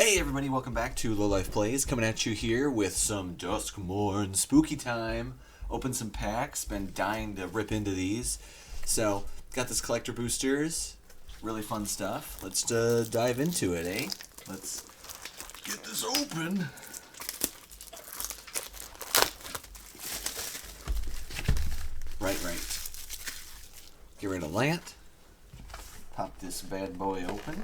Hey everybody, welcome back to Low Life Plays, coming at you here with some Duskmourn spooky time. Open some packs, been dying to rip into these. So, got this collector boosters, really fun stuff. Let's dive into it, eh? Let's get this open. Right. Get rid of Lant. Pop this bad boy open.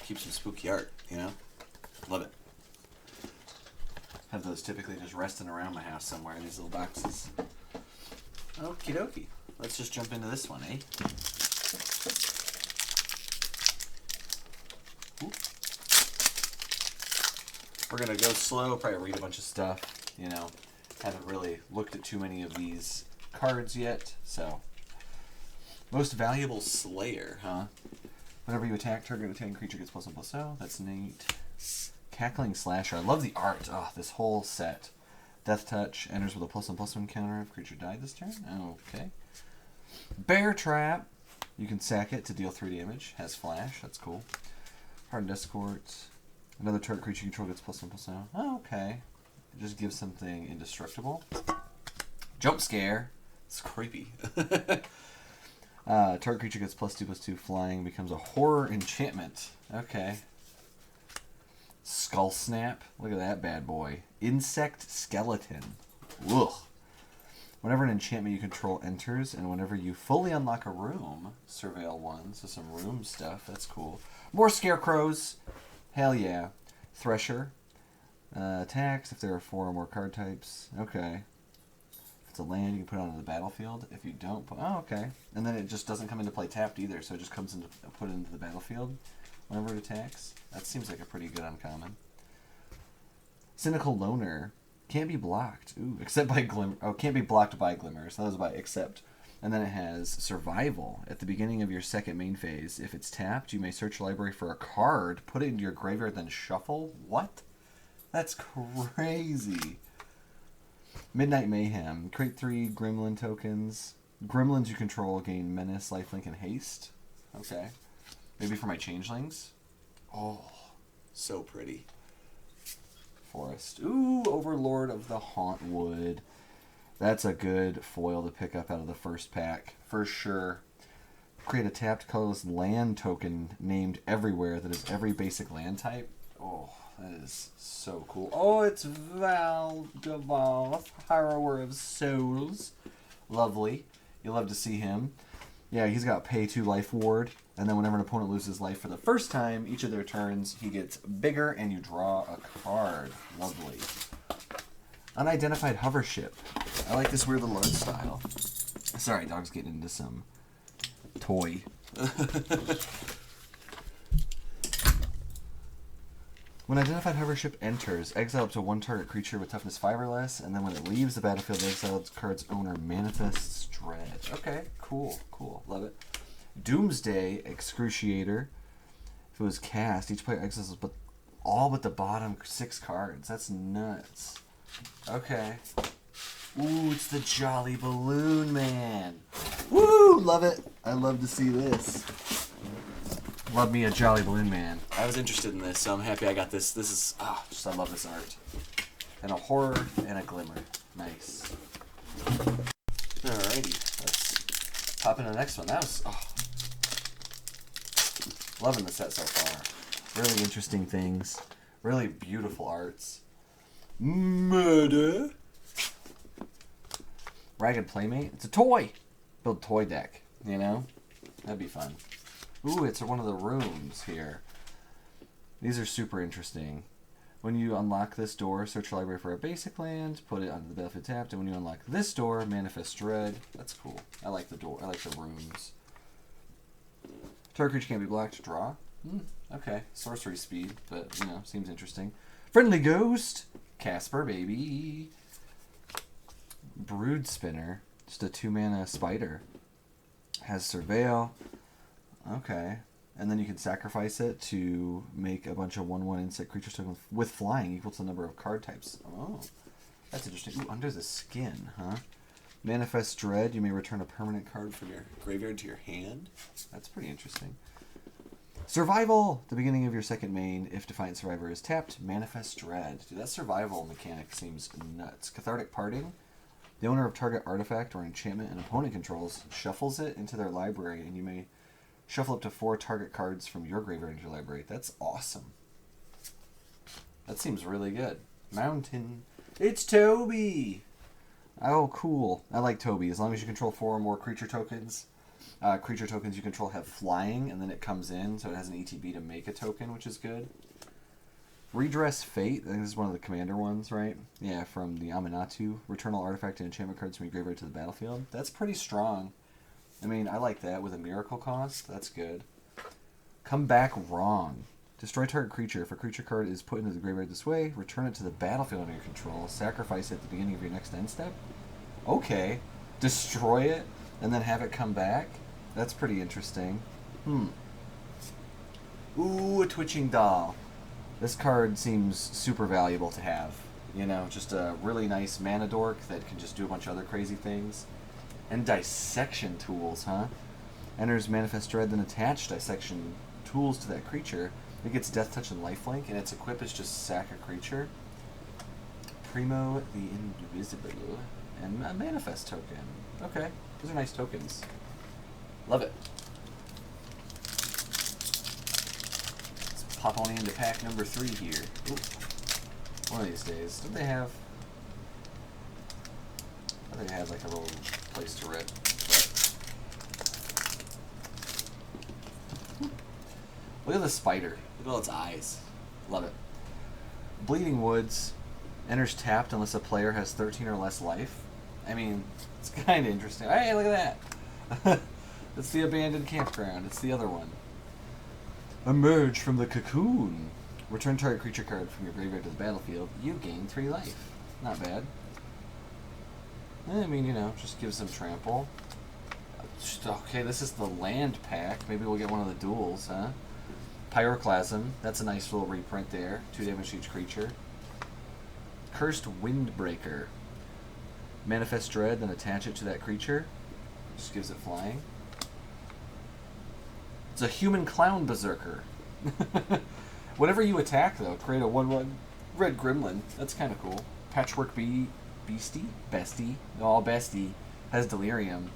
Keep some spooky art, you know? Love it. Have those typically just resting around my house somewhere in these little boxes. Okie dokie. Let's just jump into this one, eh? Ooh. We're gonna go slow, probably read a bunch of stuff, you know. Haven't really looked at too many of these cards yet, so. Most valuable Slayer, huh? Whenever you attack, target attacking creature gets +1/+0. That's neat. Cackling Slasher. I love the art. Oh, this whole set. Death Touch enters with a +1/+1 counter if creature died this turn. Okay. Bear Trap. You can sack it to deal 3 damage. Has flash. That's cool. Hardened Escort. Another target creature you control gets +1/+0. Oh, okay. It just gives something indestructible. Jump Scare. It's creepy. Target creature gets +2/+2 flying, becomes a horror enchantment. Okay. Skull Snap. Look at that bad boy. Insect Skeleton. Ugh. Whenever an enchantment you control enters, and whenever you fully unlock a room, surveil 1. So some room stuff. That's cool. More Scarecrows. Hell yeah. Thresher. Attacks if there are 4 or more card types. Okay. If it's a land, you can put it onto the battlefield. If you don't, oh, okay. And then it just doesn't come into play tapped either, so it just comes into put it into the battlefield whenever it attacks. That seems like a pretty good uncommon. Cynical Loner. Can't be blocked. Ooh, except by glimmer. Oh, can't be blocked by glimmers. That was by except. And then it has Survival. At the beginning of your second main phase, if it's tapped, you may search your library for a card, put it into your graveyard, then shuffle. What? That's crazy. Midnight Mayhem. Create 3 Gremlin tokens. Gremlins you control gain Menace, Lifelink, and Haste. Okay. Maybe for my Changelings. Oh, so pretty. Forest. Ooh, Overlord of the Hauntwood. That's a good foil to pick up out of the first pack, for sure. Create a tapped colorless land token named everywhere that is every basic land type. Oh, that is so cool. Oh, it's Valgavoth, Harrower of Souls. Lovely. You'll love to see him. Yeah, he's got pay 2 life ward, and then whenever an opponent loses life for the first time, each of their turns, he gets bigger and you draw a card. Lovely. Unidentified hover ship. I like this weird little art style. Sorry, dog's getting into some toy. When identified hover ship enters, exile up to 1 target creature with toughness 5 or less, and then when it leaves the battlefield, the exiled card's owner manifests dread. Okay, cool. Love it. Doomsday Excruciator. If it was cast, each player exiles all but the bottom 6 cards. That's nuts. Okay. Ooh, it's the Jolly Balloon Man. Woo! Love it. I love to see this. Love me a Jolly Balloon Man. I was interested in this, so I'm happy I got this. This is, I love this art. And a horror and a glimmer. Nice. Alrighty, let's pop into the next one. That was, loving the set so far. Really interesting things. Really beautiful arts. Murder. Ragged Playmate. It's a toy. Build a toy deck, you know? That'd be fun. Ooh, it's one of the rooms here. These are super interesting. When you unlock this door, search your library for a basic land, put it onto the battlefield tapped, and when you unlock this door, manifest dread. That's cool. I like the door. I like the rooms. Target creature can't be blocked. Draw. Okay. Sorcery speed, but, you know, seems interesting. Friendly Ghost. Casper, baby. Brood Spinner. Just a 2-mana spider. Has Surveil. Okay. And then you can sacrifice it to make a bunch of 1/1 insect creatures with flying equal to the number of card types. Oh. That's interesting. Ooh, Under the Skin, huh? Manifest Dread. You may return a permanent card from your graveyard to your hand. That's pretty interesting. Survival. The beginning of your second main. If Defiant Survivor is tapped, Manifest Dread. Dude, that survival mechanic seems nuts. Cathartic Parting. The owner of target artifact or enchantment an opponent controls shuffles it into their library, and you may shuffle up to 4 target cards from your graveyard into your library. That's awesome. That seems really good. Mountain. It's Toby! Oh, cool. I like Toby. As long as you control 4 or more creature tokens. Creature tokens you control have flying, and then it comes in, so it has an ETB to make a token, which is good. Redress Fate. I think this is one of the commander ones, right? Yeah, from the Aminatu. Return all artifact and enchantment cards from your graveyard to the battlefield. That's pretty strong. I mean, I like that with a miracle cost. That's good. Come Back Wrong. Destroy target creature. If a creature card is put into the graveyard this way, return it to the battlefield under your control. Sacrifice it at the beginning of your next end step. Okay. Destroy it and then have it come back? That's pretty interesting. Ooh, a Twitching Doll. This card seems super valuable to have. You know, just a really nice mana dork that can just do a bunch of other crazy things. And Dissection Tools, huh? Enters Manifest Dread, then attach Dissection Tools to that creature. It gets Death Touch and Lifelink, and its equip is just sack a creature. Primo the Invisible. And a Manifest token. Okay, those are nice tokens. Love it. Pop on into pack number 3 here. Ooh. One of these days. Don't they have... I think they have like a little place to rip. Look at the spider. Look at all its eyes. Love it. Bleeding Woods. Enters tapped unless a player has 13 or less life. I mean, it's kind of interesting. Hey, look at that. It's the abandoned campground. It's the other one. Emerge from the cocoon. Return target creature card from your graveyard to the battlefield. You gain 3 life. Not bad. I mean, you know, just give some trample. Okay, this is the land pack. Maybe we'll get one of the duels, huh? Pyroclasm. That's a nice little reprint there. 2 damage to each creature. Cursed Windbreaker. Manifest Dread, then attach it to that creature. Just gives it flying. It's a Human Clown Berserker. Whenever you attack, though, create a 1/1 red gremlin. That's kind of cool. Patchwork Bestie? Oh, Bestie. Has Delirium.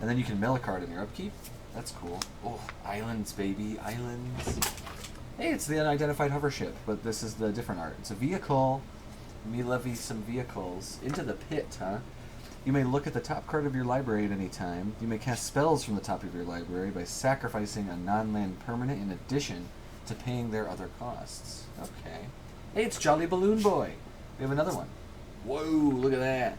And then you can mill a card in your upkeep. That's cool. Oh, islands, baby. Islands. Hey, it's the unidentified hover ship, but this is the different art. It's a vehicle. Me levy some vehicles. Into the pit, huh? You may look at the top card of your library at any time. You may cast spells from the top of your library by sacrificing a non-land permanent in addition to paying their other costs. Okay. Hey, it's Jolly Balloon Boy. We have another one. Whoa, look at that.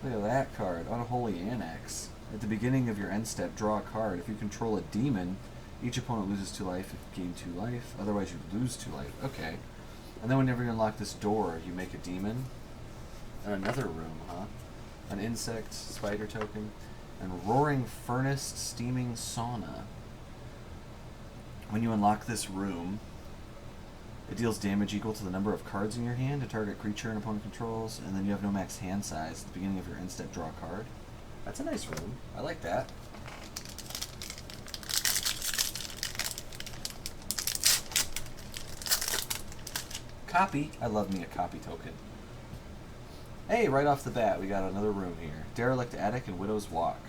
Look at that card. Unholy Annex. At the beginning of your end step, draw a card. If you control a demon, each opponent loses 2 life if you gain 2 life. Otherwise, you lose 2 life. Okay. And then whenever you unlock this door, you make a demon. And another room, huh? An insect, spider token, and Roaring Furnace Steaming Sauna. When you unlock this room, it deals damage equal to the number of cards in your hand to target creature and opponent controls, and then you have no max hand size. At the beginning of your end step, draw a card. That's a nice room. I like that. Copy. I love me a copy token. Hey, right off the bat, we got another room here. Derelict Attic and Widow's Walk.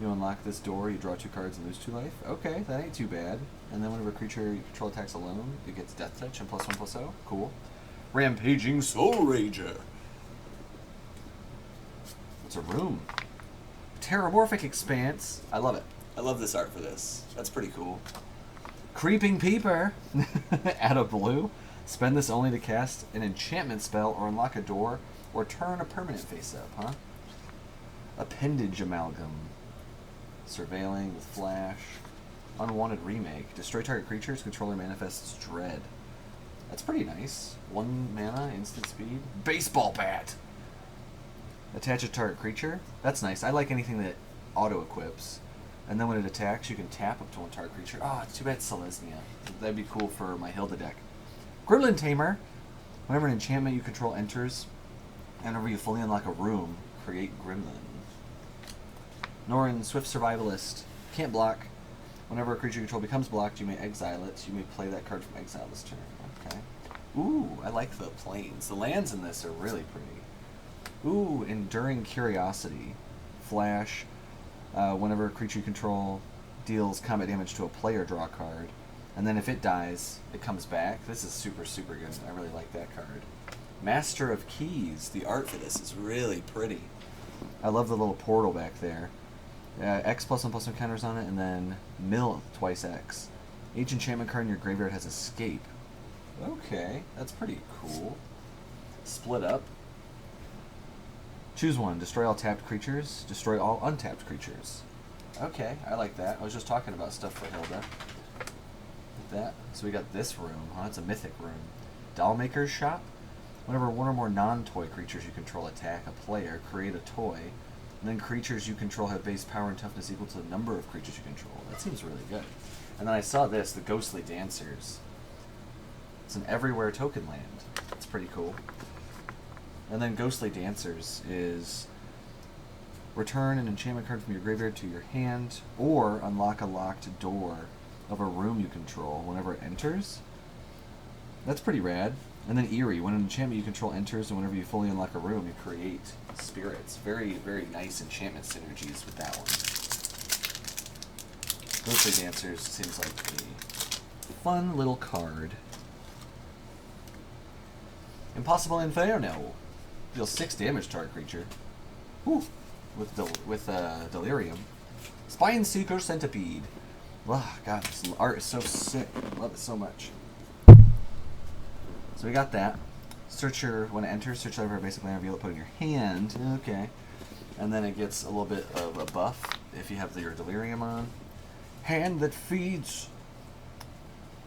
You unlock this door, you draw 2 cards and lose 2 life. Okay, that ain't too bad. And then whenever a creature you control attacks alone, it gets Death Touch and +1/+0. Cool. Rampaging Soul Rager. It's a room. Terramorphic Expanse. I love it. I love this art for this. That's pretty cool. Creeping Peeper. Add a blue. Spend this only to cast an enchantment spell or unlock a door or turn a permanent face up, huh? Appendage Amalgam. Surveilling with Flash. Unwanted Remake. Destroy target creatures. Controller manifests Dread. That's pretty nice. 1 mana, instant speed. Baseball Bat! Attach a target creature. That's nice. I like anything that auto-equips. And then when it attacks, you can tap up to 1 target creature. Oh, it's too bad Selesnya. That'd be cool for my Hilda deck. Gremlin Tamer. Whenever an enchantment you control enters, and whenever you fully unlock a room, create Gremlin. Norin, Swift Survivalist. Can't block. Whenever a creature you control becomes blocked, you may exile it. You may play that card from exile this turn. Okay. Ooh, I like the planes. The lands in this are really pretty. Ooh, Enduring Curiosity. Flash. Whenever a creature you control deals combat damage to a player, draw a card. And then if it dies, it comes back. This is super, super good. I really like that card. Master of Keys. The art for this is really pretty. I love the little portal back there. X +1/+1 counters on it, and then mill twice X. Each enchantment card in your graveyard has escape. Okay, that's pretty cool. Split up. Choose one. Destroy all tapped creatures. Destroy all untapped creatures. Okay, I like that. I was just talking about stuff for Hilda. Like that. So we got this room. Huh? It's a mythic room. Dollmaker's Shop. Whenever one or more non-toy creatures you control attack a player, create a toy. And then creatures you control have base power and toughness equal to the number of creatures you control. That seems really good. And then I saw this, the Ghostly Dancers. It's an everywhere token land. It's pretty cool. And then Ghostly Dancers is return an enchantment card from your graveyard to your hand, or unlock a locked door of a room you control whenever it enters. That's pretty rad. And then Eerie, when an enchantment you control enters, and whenever you fully unlock a room, you create spirits. Very, very nice enchantment synergies with that one. Ghostly Dancers seems like a fun little card. Impossible Inferno. Deals 6 damage to our creature. Whew. With Delirium. Spineseeker Centipede. Oh, God, this art is so sick. I love it so much. So we got that. Search your, when it enters, search over a basic land, reveal it, put it in your hand. Okay. And then it gets a little bit of a buff if you have your Delirium on. Hand that feeds.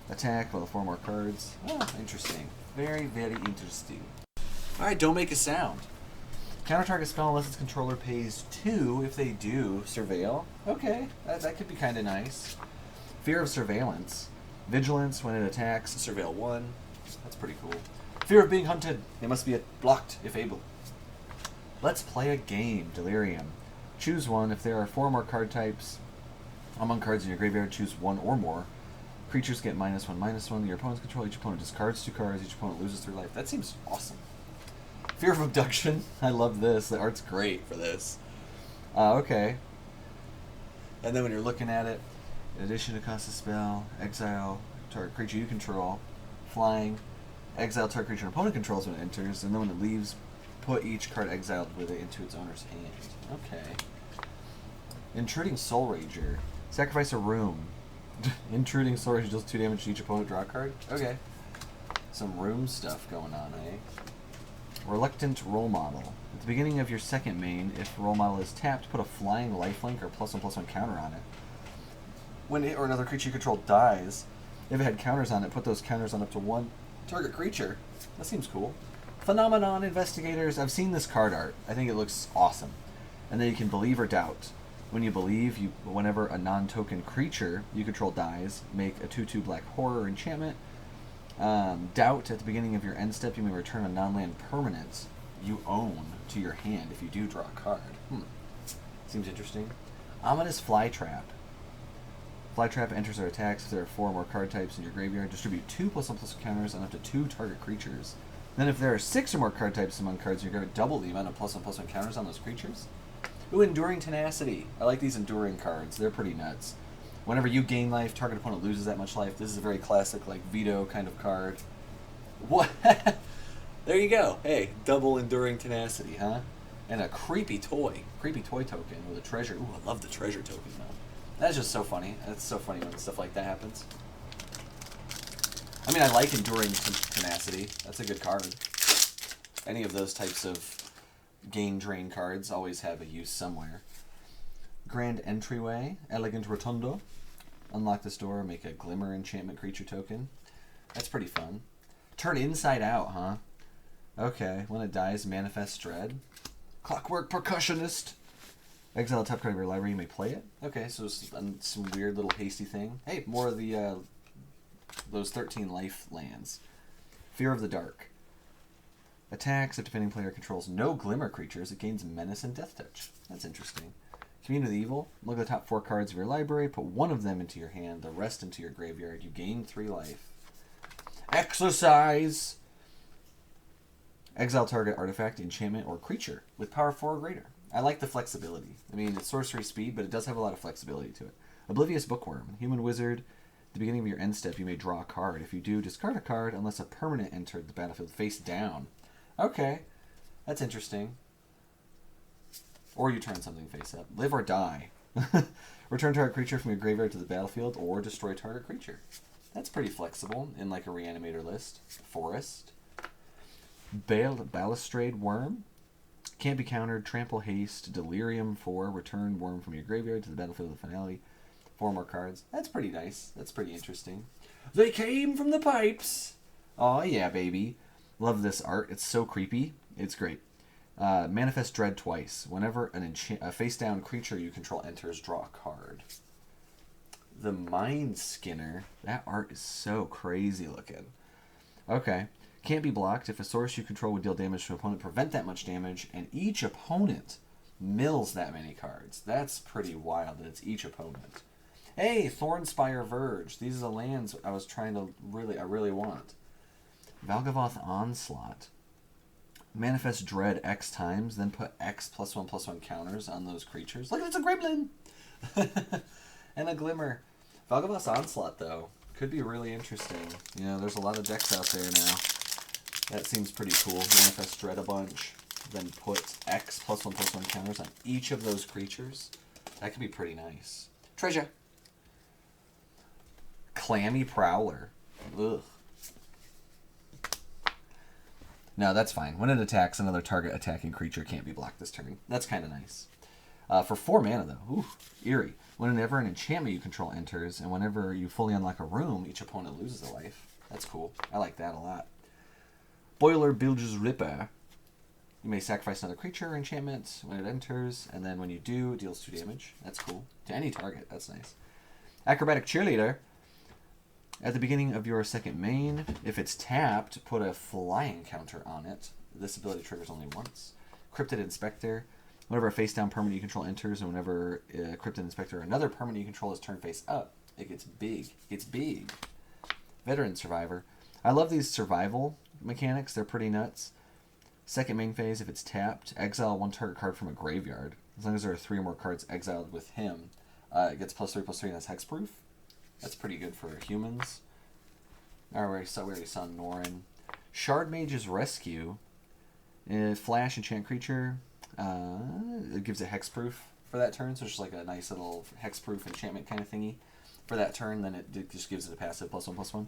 Attack with 4 more cards. Oh, interesting. Very, very interesting. Alright, don't make a sound. Counter target spell unless its controller pays 2. If they do, surveil. Okay, that could be kind of nice. Fear of Surveillance. Vigilance, when it attacks, surveil 1. That's pretty cool. Fear of being hunted. They must be blocked if able. Let's play a game. Delirium. Choose one. If there are 4 more card types among cards in your graveyard, choose 1 or more. Creatures get -1/-1. Your opponent's control. Each opponent discards 2 cards. Each opponent loses 3 life. That seems awesome. Fear of Abduction. I love this. The art's great for this. Okay. And then when you're looking at it, in addition to cost a spell, exile target creature you control, flying, exile target creature an opponent controls when it enters, and then when it leaves, put each card exiled with it into its owner's hand. Okay. Intruding Soul Rager. Sacrifice a room. Intruding Soul Rager deals 2 damage to each opponent. Draw a card. Okay. Some room stuff going on, eh? Reluctant Role Model. At the beginning of your second main, if Role Model is tapped, put a flying lifelink or +1/+1 counter on it. When it or another creature you control dies, if it had counters on it, put those counters on up to 1 target creature. That seems cool. Phenomenon Investigators. I've seen this card art. I think it looks awesome. And then you can believe or doubt. When you believe, whenever a non-token creature you control dies, make a 2/2 black horror enchantment. Doubt, at the beginning of your end step, you may return a non-land permanent you own to your hand if you do draw a card. Seems interesting. Ominous Flytrap. Flytrap enters or attacks if there are 4 or more card types in your graveyard. Distribute 2 +1/+1 counters on up to 2 target creatures. Then if there are 6 or more card types among cards in your graveyard, double the amount of +1/+1 counters on those creatures. Ooh, Enduring Tenacity. I like these Enduring cards. They're pretty nuts. Whenever you gain life, target opponent loses that much life. This is a very classic, like, veto kind of card. What? There you go. Hey, double Enduring Tenacity, huh? And a creepy toy token with a treasure. Ooh, I love the treasure token, though. That's just so funny. That's so funny when stuff like that happens. I mean, I like Enduring Tenacity. That's a good card. Any of those types of gain drain cards always have a use somewhere. Grand Entryway. Elegant Rotundo. Unlock this door, make a Glimmer enchantment creature token. That's pretty fun. Turn Inside Out, huh? Okay, when it dies, Manifest Dread. Clockwork Percussionist. Exile a top card of your library, you may play it. Okay, so it's some weird little hasty thing. Hey, more of the those 13 life lands. Fear of the Dark. Attacks if defending player controls no Glimmer creatures, it gains Menace and Death Touch. That's interesting. Commune of the Evil. Look at the top 4 cards of your library, put one of them into your hand, the rest into your graveyard. You gain 3 life. Exercise! Exile target artifact, enchantment, or creature with power 4 or greater. I like the flexibility. I mean, it's sorcery speed, but it does have a lot of flexibility to it. Oblivious Bookworm. Human Wizard. At the beginning of your end step, you may draw a card. If you do, discard a card unless a permanent entered the battlefield face down. Okay. That's interesting. Or you turn something face up. Live or die. Return target creature from your graveyard to the battlefield or destroy target creature. That's pretty flexible in like a reanimator list. Forest. Balustrade Worm. Can't be countered. Trample Haste. Delirium 4. Return worm from your graveyard to the battlefield of the finale. 4 more cards. That's pretty nice. That's pretty interesting. They came from the pipes. Oh yeah, baby. Love this art. It's so creepy. It's great. Manifest Dread twice. Whenever a face-down creature you control enters, draw a card. The Mind Skinner. That art is so crazy looking. Okay. Can't be blocked. If a source you control would deal damage to an opponent, prevent that much damage, and each opponent mills that many cards. That's pretty wild that it's each opponent. Hey, Thornspire Verge. These are the lands I was trying to I really want. Valgavoth Onslaught. Manifest Dread X times, then put X +1/+1 counters on those creatures. Look, it's a Gremlin! And a Glimmer. Valgavoth's Onslaught, though, could be really interesting. You know, there's a lot of decks out there now. That seems pretty cool. Manifest Dread a bunch, then put X +1/+1 counters on each of those creatures. That could be pretty nice. Treasure. Clammy Prowler. Ugh. No, that's fine. When it attacks, another target attacking creature can't be blocked this turn. That's kind of nice. For 4 mana, though. Ooh, eerie. Whenever an enchantment you control enters, and whenever you fully unlock a room, each opponent loses a life. That's cool. I like that a lot. Boiler Bilge's Ripper. You may sacrifice another creature or enchantment when it enters, and then when you do, it deals 2 damage. That's cool. To any target. That's nice. Acrobatic Cheerleader. At the beginning of your second main, if it's tapped, put a flying counter on it. This ability triggers only once. Cryptid Inspector. Whenever a face-down permanent you control enters, and whenever Cryptid Inspector or another permanent you control is turned face up, it gets big. It gets big. Veteran Survivor. I love these survival mechanics. They're pretty nuts. Second main phase, if it's tapped, exile 1 target card from a graveyard. As long as there are 3 or more cards exiled with him, it gets +3/+3 and that's hexproof. That's pretty good for humans. We already saw Norin. Shard Mage's Rescue. Flash enchant creature. It gives it hexproof for that turn, so it's just like a nice little hexproof enchantment kind of thingy for that turn. Then it just gives it a passive +1/+1.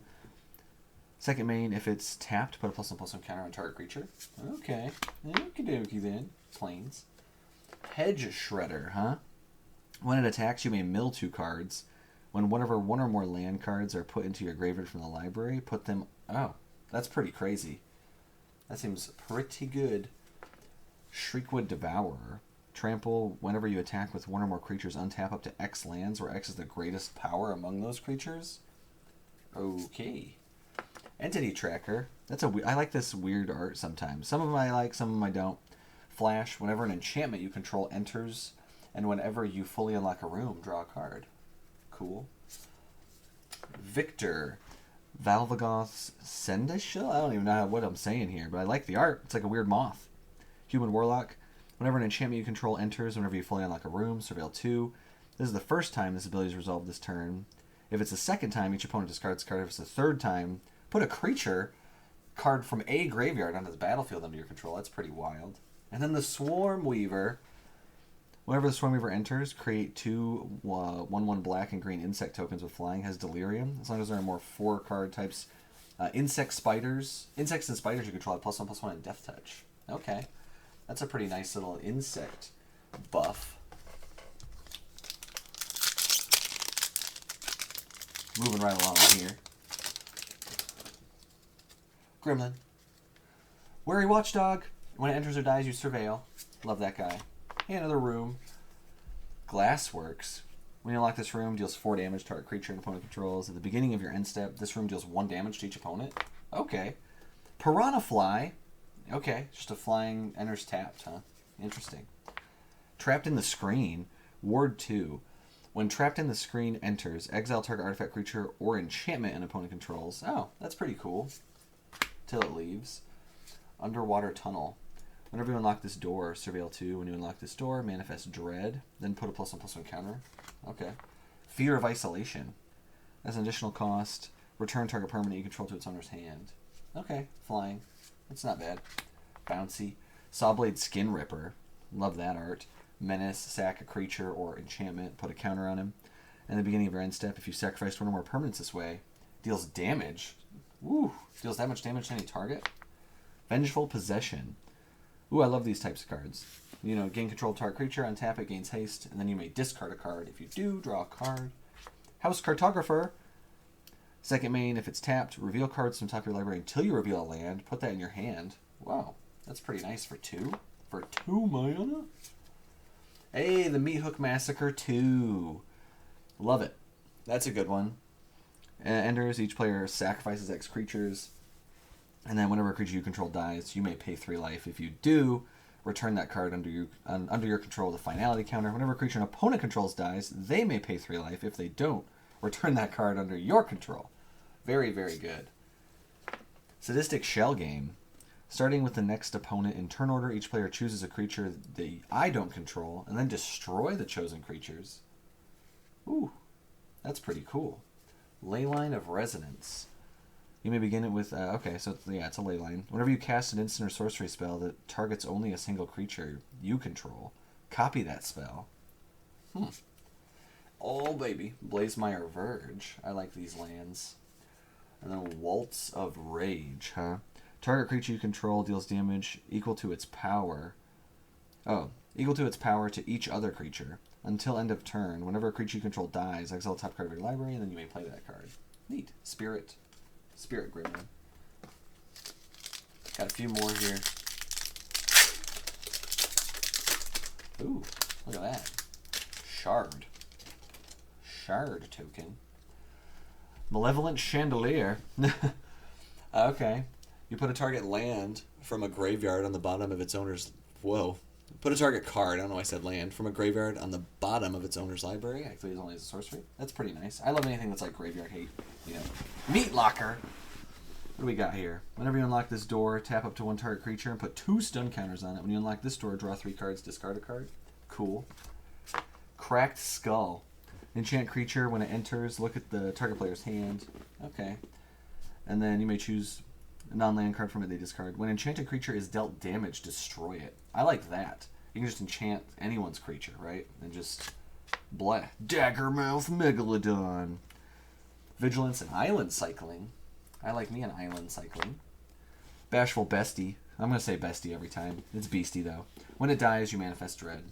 Second main, if it's tapped, put a +1/+1 counter on target creature. Okay. Okie dokie then. Planes. Hedge Shredder, huh? When it attacks, you may mill 2 cards. When one or more land cards are put into your graveyard from the library, put them... Oh, that's pretty crazy. That seems pretty good. Shriekwood Devourer. Trample. Whenever you attack with 1 or more creatures, untap up to X lands, where X is the greatest power among those creatures. Okay. Entity Tracker. I like this weird art sometimes. Some of them I like, some of them I don't. Flash. Whenever an enchantment you control enters, and whenever you fully unlock a room, draw a card. Cool. Victor. Valvagoth's Sendashil? I don't even know what I'm saying here, but I like the art. It's like a weird moth. Human Warlock. Whenever an enchantment you control enters, whenever you fully unlock a room, surveil 2. This is the first time this ability is resolved this turn. If it's the second time, each opponent discards a card. If it's the third time, put a creature card from a graveyard onto the battlefield under your control. That's pretty wild. And then the Swarm Weaver. Whenever the Swarm Weaver enters, create 2 1/1 black and green insect tokens with flying. Has Delirium. As long as there are more 4 card types. Insects and spiders you control have +1/+1 and Death Touch. Okay. That's a pretty nice little insect buff. Moving right along here. Gremlin. Wary Watchdog. When it enters or dies, you surveil. Love that guy. Hey, another room. Glassworks. When you unlock this room, deals 4 damage to target creature and opponent controls. At the beginning of your end step, this room deals 1 damage to each opponent. Okay. Piranha Fly. Okay, just a flying enters tapped, huh? Interesting. Trapped in the Screen, Ward 2. When trapped in the screen enters, exile target artifact, creature, or enchantment an opponent controls. Oh, that's pretty cool. Till it leaves. Underwater Tunnel. Whenever you unlock this door, surveil 2. When you unlock this door, manifest Dread, then put a +1/+1 counter. Okay. Fear of Isolation. As an additional cost, return target permanent you control to its owner's hand. Okay, flying. That's not bad. Bouncy. Sawblade Skin Ripper. Love that art. Menace, sack a creature or enchantment, put a counter on him. And at the beginning of your end step, if you sacrifice one or more permanents this way, deals damage. Woo! Deals that much damage to any target. Vengeful Possession. Ooh, I love these types of cards. You know, gain control of target creature, untap it, gains haste, and then you may discard a card. If you do, draw a card. House Cartographer. Second main, if it's tapped, reveal cards from the top of your library until you reveal a land. Put that in your hand. Wow, that's pretty nice for 2. For 2 mana? Hey, the Meat Hook Massacre 2. Love it. That's a good one. Enters, each player sacrifices X creatures. And then whenever a creature you control dies, you may pay 3 life. If you do, return that card under your control with a finality counter. Whenever a creature an opponent controls dies, they may pay 3 life. If they don't, return that card under your control. Very, very good. Sadistic Shell Game. Starting with the next opponent in turn order, each player chooses a creature that I don't control, and then destroy the chosen creatures. Ooh, that's pretty cool. Leyline of Resonance. You may begin it with, okay, so it's a leyline. Whenever you cast an instant or sorcery spell that targets only a single creature you control, copy that spell. Oh, baby. Blazemire Verge. I like these lands. And then Waltz of Rage, huh? Target creature you control deals damage equal to its power. Oh, equal to its power to each other creature. Until end of turn. Whenever a creature you control dies, exile the top card of your library, and then you may play that card. Neat. Spirit Gremlin. Got a few more here. Ooh, look at that. Shard token. Malevolent Chandelier. Okay. You put a target land from a graveyard on the bottom of its owner's... Whoa. Put a target card, I don't know why I said land, from a graveyard on the bottom of its owner's library. Actually, it's only as a sorcery. That's pretty nice. I love anything that's like graveyard hate. You know. Meat Locker. What do we got here? Whenever you unlock this door, tap up to 1 target creature and put 2 stun counters on it. When you unlock this door, draw 3 cards, discard a card. Cool. Cracked Skull. Enchant creature, when it enters, look at the target player's hand. Okay. And then you may choose a non-land card from it they discard. When enchanted creature is dealt damage, destroy it. I like that. You can just enchant anyone's creature, right? And just bleh. Daggermouth Megalodon. Vigilance and Island Cycling. I like me an Island Cycling. Bashful Bestie. I'm going to say Bestie every time. It's Beastie, though. When it dies, you manifest Dread.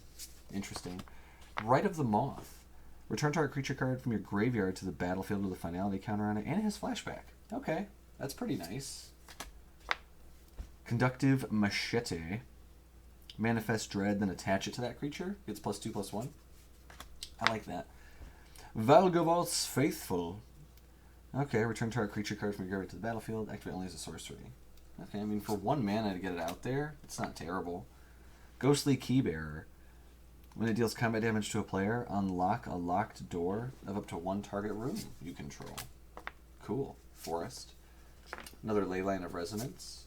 Interesting. Rite of the Moth. Return target creature card from your graveyard to the battlefield with a finality counter on it, and it has flashback. Okay, that's pretty nice. Conductive Machete. Manifest Dread, then attach it to that creature. Gets +2/+1. I like that. Valgavoth's Faithful. Okay, return target creature card from your graveyard to the battlefield. Activate only as a sorcery. Okay, I mean, for 1 mana to get it out there, it's not terrible. Ghostly Keybearer. When it deals combat damage to a player, unlock a locked door of up to 1 target room you control. Cool. Forest. Another Leyline of Resonance.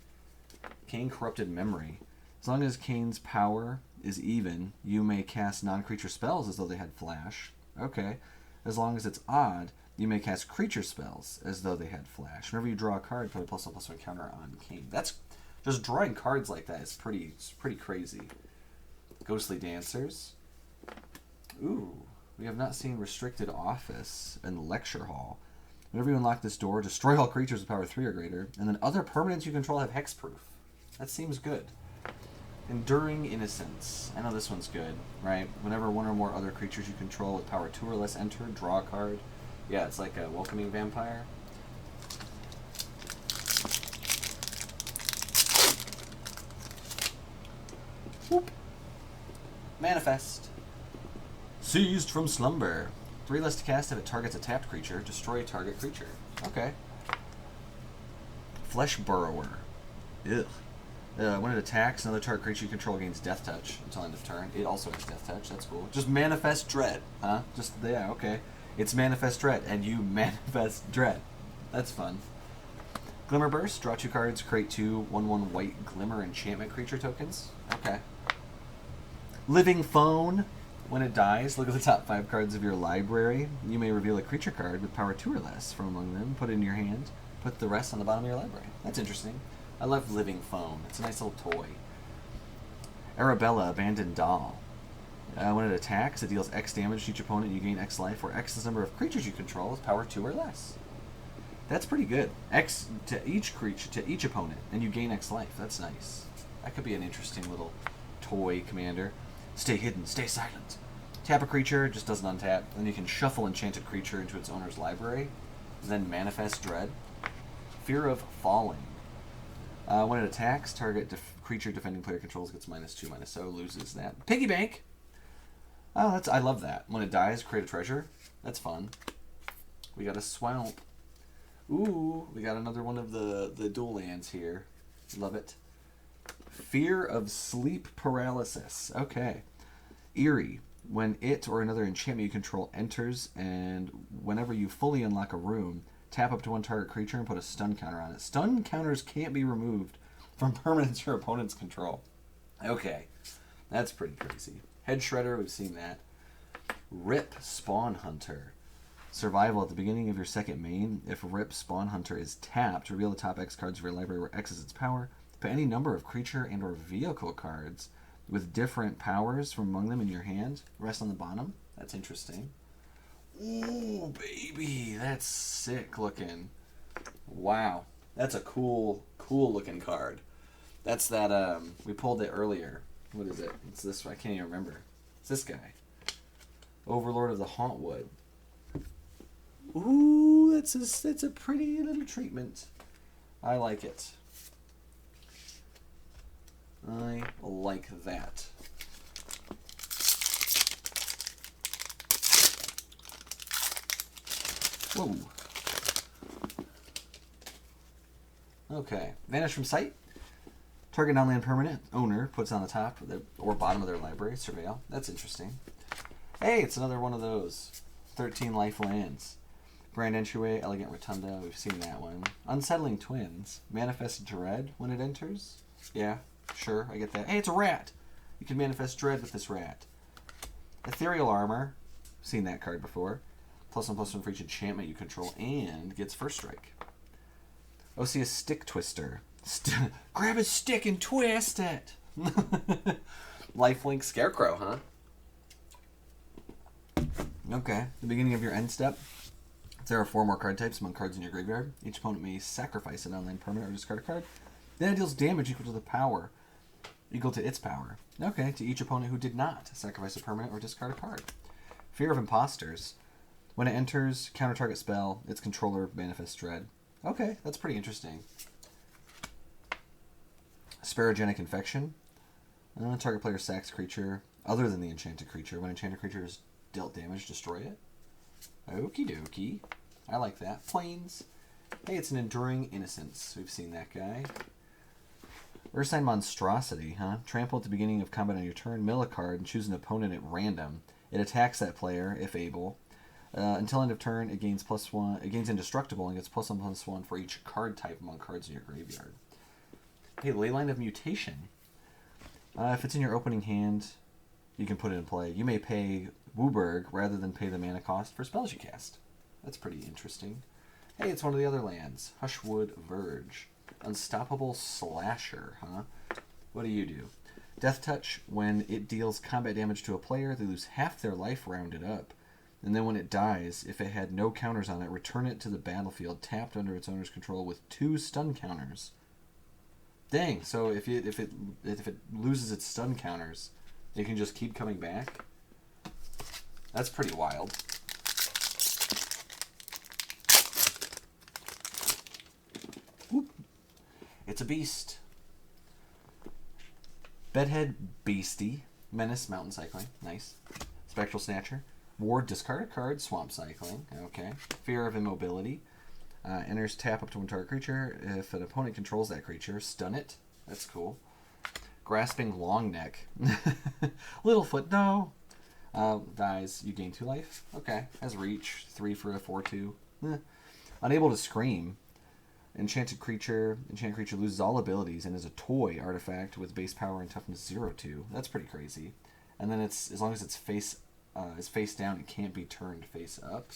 Kane Corrupted Memory. As long as Kane's power is even, you may cast non-creature spells as though they had flash. Okay. As long as it's odd, you may cast creature spells as though they had flash. Whenever you draw a card, put a +1/+1 counter on Kane. That's just drawing cards like that is pretty crazy. Ghostly Dancers. Ooh, we have not seen Restricted Office and Lecture Hall. Whenever you unlock this door, destroy all creatures with power 3 or greater, and then other permanents you control have hexproof. That seems good. Enduring Innocence. I know this one's good, right? Whenever 1 or more other creatures you control with power 2 or less enter, draw a card. Yeah, it's like a Welcoming Vampire. Whoop. Manifest. Seized from Slumber. 3 less to cast if it targets a tapped creature. Destroy a target creature. Okay. Flesh Burrower. Ugh. When it attacks, another target creature you control gains Death Touch until end of turn. It also has Death Touch. That's cool. Just Manifest Dread, huh? Just, yeah, okay. It's Manifest Dread, and you Manifest Dread. That's fun. Glimmer Burst. Draw 2 cards. Create 2 1/1 white Glimmer enchantment creature tokens. Okay. Living Phone. When it dies, look at the top 5 cards of your library. You may reveal a creature card with power 2 or less from among them. Put it in your hand. Put the rest on the bottom of your library. That's interesting. I love Living Phone. It's a nice little toy. Arabella, Abandoned Doll. When it attacks, it deals X damage to each opponent. You gain X life, where X is the number of creatures you control with power 2 or less. That's pretty good. X to each creature, to each opponent, and you gain X life. That's nice. That could be an interesting little toy commander. Stay hidden, stay silent. Tap a creature, just doesn't untap. Then you can shuffle enchanted creature into its owner's library. Then Manifest Dread. Fear of Falling. When it attacks, target creature defending player controls gets -2/-0, loses that. Piggy Bank! Oh, I love that. When it dies, create a treasure. That's fun. We got a Swamp. Ooh, we got another one of the dual lands here. Love it. Fear of Sleep Paralysis. Okay. Eerie. When it or another enchantment you control enters, and whenever you fully unlock a room, tap up to 1 target creature and put a stun counter on it. Stun counters can't be removed from permanents your opponent's control. Okay. That's pretty crazy. Head Shredder, we've seen that. Rip Spawn Hunter. Survival. At the beginning of your second main, if Rip Spawn Hunter is tapped, reveal the top X cards of your library where X is its power. Put any number of creature and or vehicle cards with different powers from among them in your hand. Rest on the bottom. That's interesting. Ooh, baby. That's sick looking. Wow. That's a cool looking card. That's that, we pulled it earlier. What is it? It's this one. I can't even remember. It's this guy. Overlord of the Hauntwood. Ooh, that's a pretty little treatment. I like it. I like that. Whoa. Okay. Vanish from sight. Target non-land permanent owner puts on the top or bottom of their library. Surveil. That's interesting. Hey, it's another one of those. 13 life lands. Grand Entryway, Elegant Rotunda. We've seen that one. Unsettling Twins. Manifest Dread when it enters. Yeah, sure, I get that. Hey, it's a rat. You can manifest Dread with this rat. Ethereal Armor. Seen that card before. +1/+1 for each enchantment you control and gets first strike. Osseous Stick Twister. Grab a stick and twist it. Lifelink Scarecrow, huh? Okay. The beginning of your end step. If there are 4 more card types among cards in your graveyard, each opponent may sacrifice an online permanent or discard a card. Then it deals damage equal to its power. Okay, to each opponent who did not sacrifice a permanent or discard a card. Fear of Imposters. When it enters, counter target spell, its controller manifests Dread. Okay, that's pretty interesting. Sparogenic Infection. Target player sacks creature other than the enchanted creature. When enchanted creature is dealt damage, destroy it. Okie dokie. I like that. Plains. Hey, it's an Enduring Innocence. We've seen that guy. Ursine Monstrosity, huh? Trample at the beginning of combat on your turn. Mill a card and choose an opponent at random. It attacks that player, if able. Until end of turn, it gains +1. It gains Indestructible and gets +1/+1 for each card type among cards in your graveyard. Hey, Leyline of Mutation. If it's in your opening hand, you can put it in play. You may pay Wooburg rather than pay the mana cost for spells you cast. That's pretty interesting. Hey, it's one of the other lands. Hushwood Verge. Unstoppable Slasher, huh? What do? Death Touch. When it deals combat damage to a player, they lose half their life rounded up. And then when it dies, if it had no counters on it, return it to the battlefield tapped under its owner's control with 2 stun counters. Dang, so if it loses its stun counters, it can just keep coming back? That's pretty wild. Whoop. It's a beast. Bedhead Beastie. Menace Mountain Cycling. Nice. Spectral Snatcher. Ward, discard a card. Swamp Cycling. Okay. Fear of Immobility. Enters, tap up to 1 target creature. If an opponent controls that creature, stun it. That's cool. Grasping long neck. Littlefoot, no. Dies. You gain 2 life. Okay. Has reach. 3 for a 4/2. Unable to scream. Enchanted creature. Enchanted creature loses all abilities and is a toy artifact with base power and toughness 0/2. That's pretty crazy. And then it's as long as it's face down, it can't be turned face up.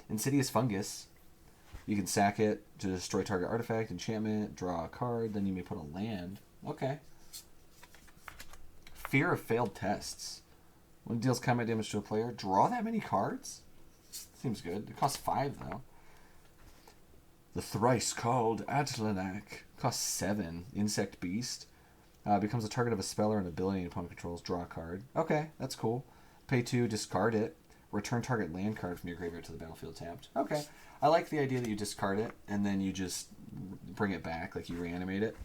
Insidious fungus. You can sack it to destroy target artifact, enchantment, draw a card, then you may put a land. Okay. Fear of failed tests. When it deals combat damage to a player, draw that many cards? Seems good. It costs 5, though. The thrice called Atlanak. Costs 7. Insect Beast. Becomes a target of a spell or an ability an opponent controls. Draw a card. Okay, that's cool. Pay 2, discard it. Return target land card from your graveyard to the battlefield tapped. Okay. I like the idea that you discard it, and then you just bring it back, like you reanimate it.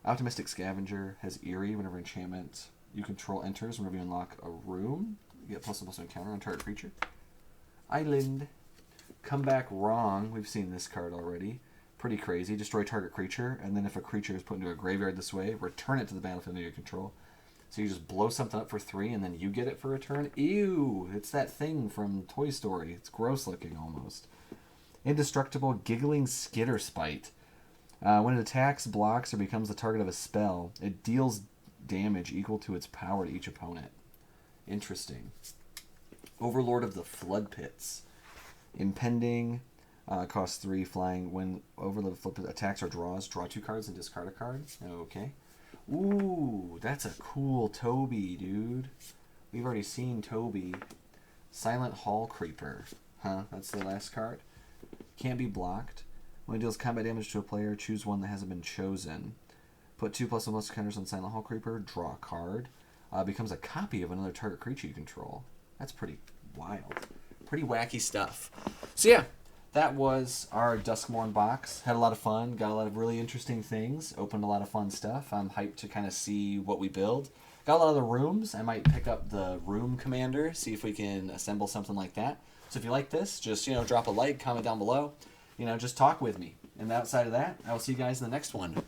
Optimistic Scavenger has Eerie whenever enchantment you control enters. Whenever you unlock a room, you get +1/+1 encounter on target creature. Island. Come Back Wrong. We've seen this card already. Pretty crazy. Destroy target creature, and then if a creature is put into a graveyard this way, return it to the battlefield under your control. So you just blow something up for 3, and then you get it for a turn. Ew! It's that thing from Toy Story. It's gross looking almost. Indestructible Giggling Skitterspite. When it attacks, blocks, or becomes the target of a spell, it deals damage equal to its power to each opponent. Interesting. Overlord of the Flood Pits. Impending. Costs 3 flying. When Overlord of the Flood Pits attacks or draws, draw 2 cards and discard a card. Okay. Ooh, that's a cool Toby, dude. We've already seen Toby. Silent Hall Creeper. Huh, that's the last card. Can't be blocked. When it deals combat damage to a player, choose one that hasn't been chosen. Put 2 +1/+1 counters on Silent Hall Creeper. Draw a card. Becomes a copy of another target creature you control. That's pretty wild. Pretty wacky stuff. So yeah, that was our Duskmourn box. Had a lot of fun. Got a lot of really interesting things. Opened a lot of fun stuff. I'm hyped to kind of see what we build. Got a lot of the rooms. I might pick up the room commander, see if we can assemble something like that. So if you like this, just, drop a like, comment down below. Just talk with me. And outside of that, I will see you guys in the next one.